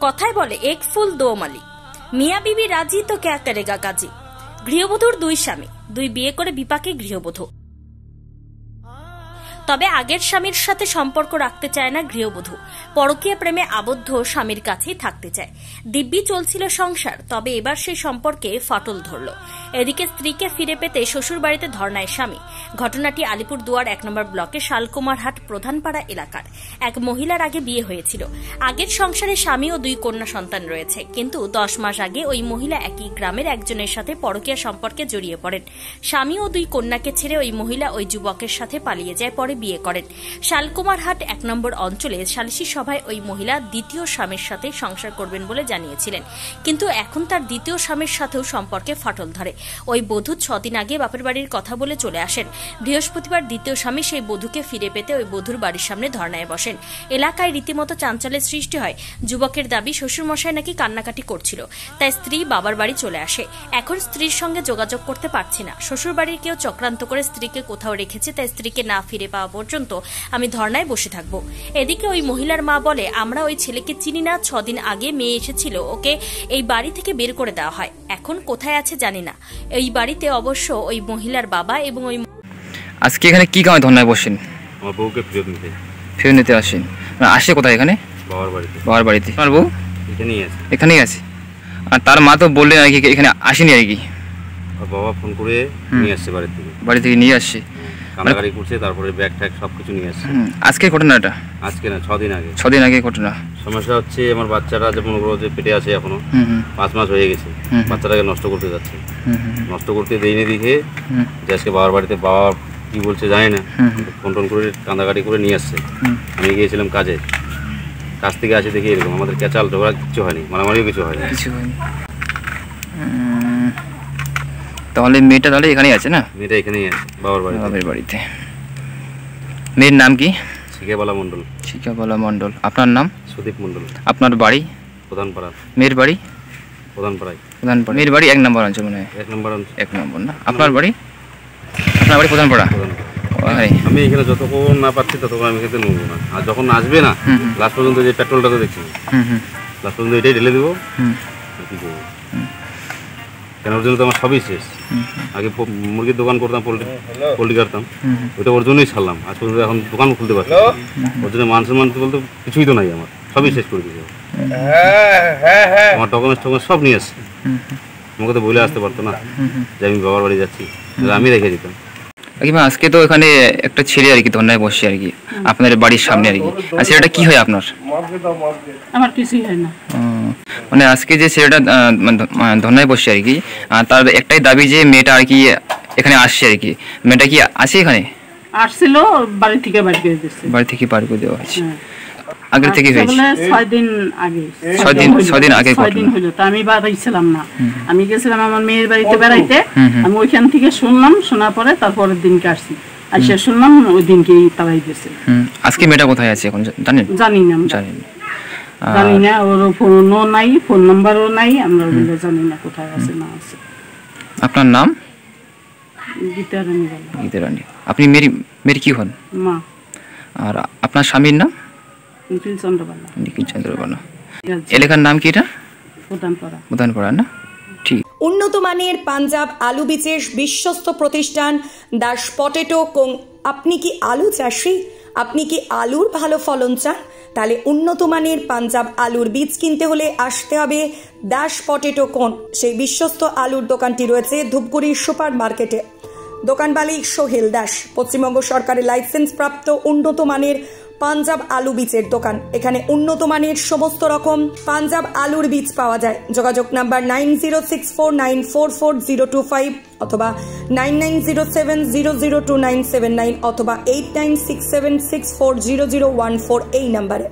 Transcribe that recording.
কথায় বলে এক ফুল দো মালি, মিয়া বিবি রাজি তো ক্যা করেগা কাজী। গৃহবধূর দুই স্বামী, দুই বিয়ে করে বিপাকে গৃহবধূ। তবে আগের স্বামীর সাথে সম্পর্ক রাখতে চায় না গৃহবধূ, পরকীয়া প্রেমে আবদ্ধ স্বামীর কাছেই থাকতে চায়। দিব্যি চলছিল সংসার, তবে এবার সেই সম্পর্কে ফাটল ধরল। এদিকে স্ত্রীকে ফিরে পেতে শ্বশুর বাড়িতে ধর্নায় স্বামী। ঘটনাটি আলিপুরদুয়ার ১ নম্বর ব্লকের শালকুমারহাট প্রধানপাড়া এলাকার। এক মহিলার আগে বিয়ে হয়েছিল। আগের সংসারে স্বামী ও 2 কন্যা সন্তান রয়েছে, কিন্তু 10 মাস আগে ওই মহিলা একই গ্রামের একজনের সাথে পরকীয়া সম্পর্কে জড়িয়ে পড়েন। স্বামী ও 2 কন্যাকে ছেড়ে ওই মহিলা ওই যুবকের সাথে পালিয়ে যায়, পরে বিয়ে করেন। শালকুমারহাট ১ নম্বর অঞ্চলে সালিশি সভায় ওই মহিলা দ্বিতীয় স্বামীর সাথে সংসার করবেন বলে জানিয়েছিলেন, কিন্তু এখন তার দ্বিতীয় স্বামীর সাথেও সম্পর্কে ফাটল ধরে। ওই বধূ 6 দিন আগে বাপের বাড়ির কথা বলে চলে আসেন। বৃহস্পতিবার দ্বিতীয় স্বামী সেই বধূকে ফিরে পেতে ওই বধূর বাড়ির সামনে ধর্নায় বসেন। এলাকায় রীতিমতো চাঞ্চল্যের সৃষ্টি হয়। যুবকের দাবি শ্বশুরমশাই নাকি কান্নাকাটি করছিল, তাই স্ত্রী বাবার বাড়ি চলে আসে। এখন স্ত্রীর সঙ্গে যোগাযোগ করতে পারছি না। শ্বশুর বাড়ির কেউ চক্রান্ত করে স্ত্রীকে কোথাও রেখেছে, তাই স্ত্রীকে না ফিরে পাওয়া পর্যন্ত আমি ধর্নায় বসে থাকবো। এদিকে ওই মহিলার মা বলে, আমরা ওই ছেলেকে চিনি না, 6 দিন আগে মেয়ে এসেছিল, ওকে এই বাড়ি থেকে বের করে দেওয়া হয়, এখন কোথায় আছে জানি না। এই বাড়িতে অবশ্য ওই মহিলার বাবা এবং ওই আজকে এখানে কি কারণে ধর্নায় বসেন? আমার বউকে ফেরত নিতে আসেন। আসে কোথায়? এখানে বাবার বাড়িতে। আমার বউ এখানেই আছে। আর তার মা তো বললেন আর কি এখানে আসেনি আর কি। বাবা ফোন করে নিয়ে আসছে বাড়ি থেকে নিয়ে আসছে, কান্নাকাটি করছে, তারপরে ব্যাগ ট্যাগ সবকিছু নিয়ে আসছে। আজকে ঘটনাটা? আজকে না, 6 দিন আগে ঘটনা। সমস্যা হচ্ছে আমার বাচ্চাটা যেমন যে পেটে আছে এখনো 5 মাস হয়ে গেছে, বাচ্চাটাকে নষ্ট করতে যাচ্ছে। নষ্ট করতে দেয়নি দেখে যে আজকে বাবার বাড়িতে, বাবা কি বলছে জানি না, ফোন টোন করে কান্দাকাটি করে নিয়ে আসছে। আমি গিয়েছিলাম কাজে, কাজ থেকে আসে দেখি এরকম। আমাদের ক্যাচাল ঝগড়া কিছু হয়নি, মারামারিও কিছু হয়নি। তাহলে মেয়েটা এখানেই আছে না? মেয়েটা এখানেই আছে বাবার বাড়িতে। মেয়ের নাম কি? শিখাবালা মণ্ডল। আপনার নাম? সুদীপ মণ্ডল। আপনার বাড়ি? প্রধানপাড়া। মেয়ের বাড়ি? প্রধানপাড়ায়। মেয়ের বাড়ি 1 নম্বর অঞ্চল মনে হয়। 1 নম্বর না? আপনার বাড়ি? প্রধানপাড়া। আমি এখানে যতক্ষণ না পাচ্ছি ততক্ষণ আমি খেতে নেবো না। আর যখন আসবে না, লাস্ট পর্যন্ত যে পেট্রোলটা তো দেখছি, লাস্ট পর্যন্ত এটাই ঢেলে দেবো। কি করবো? কেন ওর জন্য তো আমার সবই শেষ। আগে মুরগির দোকান করতাম, পোল্ট্রি কাটতাম, ওইটা ওর জন্যই ছাড়লাম। আজ পর্যন্ত এখন দোকান খুলতে পারছি। ওর জন্য মানুষের বলতে কিছুই তো নাই, আমার সবই শেষ করে দিয়েছে। আমার ডকুমেন্টস সব নিয়ে আসছে। আমাকে তো বলে আসতে পারতো না যে আমি বাবার বাড়ি যাচ্ছি, আমি রেখে দিতাম। আজকে তো এখানে একটা ছেলে আর কি ধর্নায় বসে আর কি, আপনার বাড়ির সামনে আর কি। আর ছেলেটা কি হয় আপনার? আমার কিছুই হয় না। মানে আজকে যে ছেলেটা ধর্নায় বসে আর কি, তার একটাই দাবি যে মেয়েটা আর কি এখানে আসছে আর কি। মেয়েটা কি আছে এখানে? আসছিল, বাড়ি থেকে বার করে দিয়েছে। বাড়ি থেকে বার করে দেওয়া হয়েছে। আগে থেকে হয়েছে 6 দিন আগে। 6 দিন আগে 6 দিন হলো। তা আমি বাড়ি ছিলাম না, আমি গেছিলাম আমার মেয়ের বাড়িতে বেড়াইতে। আমি ওইখান থেকে শুনলাম, শোনার পরে তারপরের দিনকে আসছি, আসে শুনলাম ওই দিনকেই তারাই দিয়েছে। আজকে মেয়েটা কোথায় আছে এখন জানেন? জানি না, ওর ফোনও নাই, ফোন নাম্বারও নাই, আমরা ওগুলো জানি না কোথায় আছে না আছে। আপনার নাম? গীতা রানী। আপনি মেয়ের কি হন? মা। আর আপনার স্বামীর নাম? নিখিল চন্দ্রবালা। এলাকার নাম কি এটা? প্রধানপাড়া না? ঠিক। উন্নত মানের পাঞ্জাব আলু বীজের বিশ্বস্ত প্রতিষ্ঠান দাস পটেটো। আপনি কি আলু চাষি? আপনি কি আলুর ভালো ফলন চান? তাহলে উন্নত মানের পাঞ্জাব আলুর বীজ কিনতে হলে আসতে হবে দাস পটেটো কোন। সেই বিশ্বস্ত আলুর দোকানটি রয়েছে ধূপগুড়ির সুপার মার্কেটে। দোকান মালিক সোহেল দাস। পশ্চিমবঙ্গ সরকারের লাইসেন্স প্রাপ্ত উন্নত মানের পাঞ্জাব আলু বীজের দোকান। এখানে উন্নত মানের সমস্ত রকম পাঞ্জাব আলুর বীজ পাওয়া যায়। যোগাযোগ নাম্বার 9064944025 অথবা 9907002979 অথবা 8967640014 এই নাম্বারে।